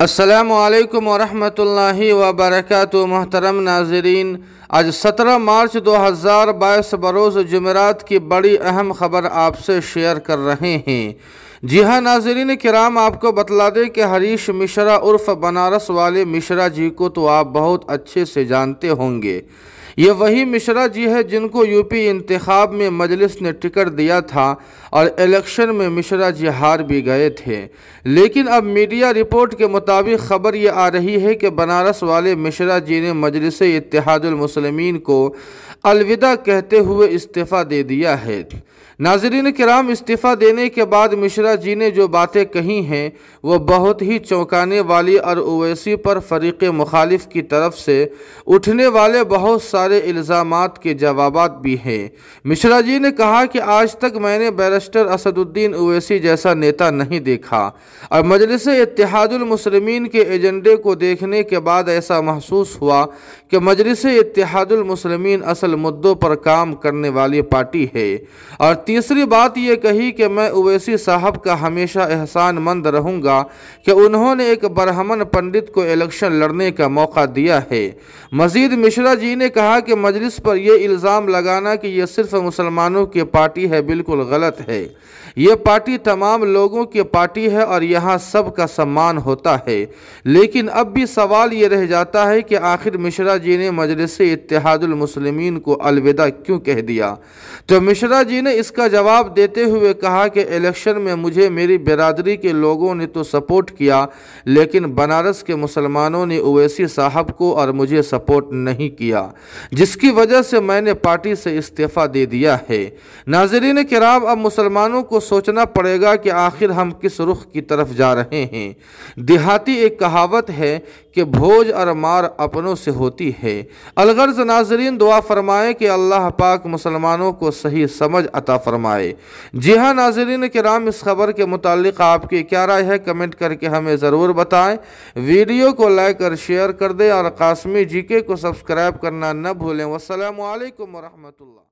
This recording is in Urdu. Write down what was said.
السلام علیکم ورحمۃ اللہ وبرکاتہ۔ محترم ناظرین، آج 17 مارچ 2022 بروز جمعرات کی بڑی اہم خبر آپ سے شیئر کر رہے ہیں۔ جی ہاں ناظرین کرام، آپ کو بتلا دیں کہ ہریش مشرا عرف بنارس والے مشرا جی کو تو آپ بہت اچھے سے جانتے ہوں گے۔ یہ وہی مشرا جی ہے جن کو یو پی انتخاب میں مجلس نے ٹکٹ دیا تھا اور الیکشن میں مشرا جی ہار بھی گئے تھے، لیکن اب میڈیا رپورٹ کے مطابق خبر یہ آ رہی ہے کہ بنارس والے مشرا جی نے مجلس اتحاد المسلمین کو الوداع کہتے ہوئے استعفیٰ دے دیا ہے۔ ناظرین کرام، استعفیٰ دینے کے بعد مشرا جی نے جو باتیں کہی ہیں وہ بہت ہی چونکانے والی اور اویسی پر فریق مخالف کی طرف سے اٹھنے والے بہت سارے الزامات کے جوابات بھی ہیں۔ مشرا جی نے کہا کہ آج تک میں نے بیرسٹر اسد الدین اویسی جیسا نیتا نہیں دیکھا اور مجلس اتحاد المسلمین کے ایجنڈے کو دیکھنے کے بعد ایسا محسوس ہوا کہ مجلس اتحاد المسلمین اصل مدعوں پر کام کرنے والی پارٹی ہے۔ اور تیسری بات یہ کہی کہ میں اویسی صاحب کا ہمیشہ احسان مند رہوں گا کہ انہوں نے ایک برہمن پنڈت کو الیکشن لڑنے کا موقع دیا ہے۔ مزید مشرا جی نے کہا کہ مجلس پر یہ الزام لگانا کہ یہ صرف مسلمانوں کی پارٹی ہے بالکل غلط ہے۔ یہ پارٹی تمام لوگوں کی پارٹی ہے اور یہاں سب کا سمان ہوتا ہے، لیکن اب بھی سوال یہ رہ جاتا ہے کہ آخر مشرا جی نے مجلس اتحاد المسلمین کو الوداع کیوں کہہ دیا؟ تو مشرا جی نے اس کا جواب دیتے ہوئے کہا کہ الیکشن میں مجھے میری برادری کے لوگوں نے تو سپورٹ کیا، لیکن بنارس کے مسلمانوں نے اویسی صاحب کو اور مجھے سپورٹ نہیں کیا، جس کی وجہ سے میں نے پارٹی سے استعفیٰ دے دیا ہے۔ ناظرین کرام، اب مسلمانوں کو سوچنا پڑے گا کہ آخر ہم کس رخ کی طرف جا رہے ہیں۔ دیہاتی ایک کہاوت ہے کہ بھوج اور مار اپنوں سے ہوتی ہے۔ الغرض ناظرین دعا فرمائیں کہ اللہ پاک مسلمانوں کو صحیح سمجھ عطا فرمائے۔ جی ہاں ناظرین کرام، اس خبر کے متعلق آپ کی کیا رائے ہے کمنٹ کر کے ہمیں ضرور بتائیں۔ ویڈیو کو لائک اور شیئر کر دیں اور قاسمی جی کے کو سبسکرائب کرنا نہ بھولیں۔ والسلام علیکم ورحمۃ اللہ۔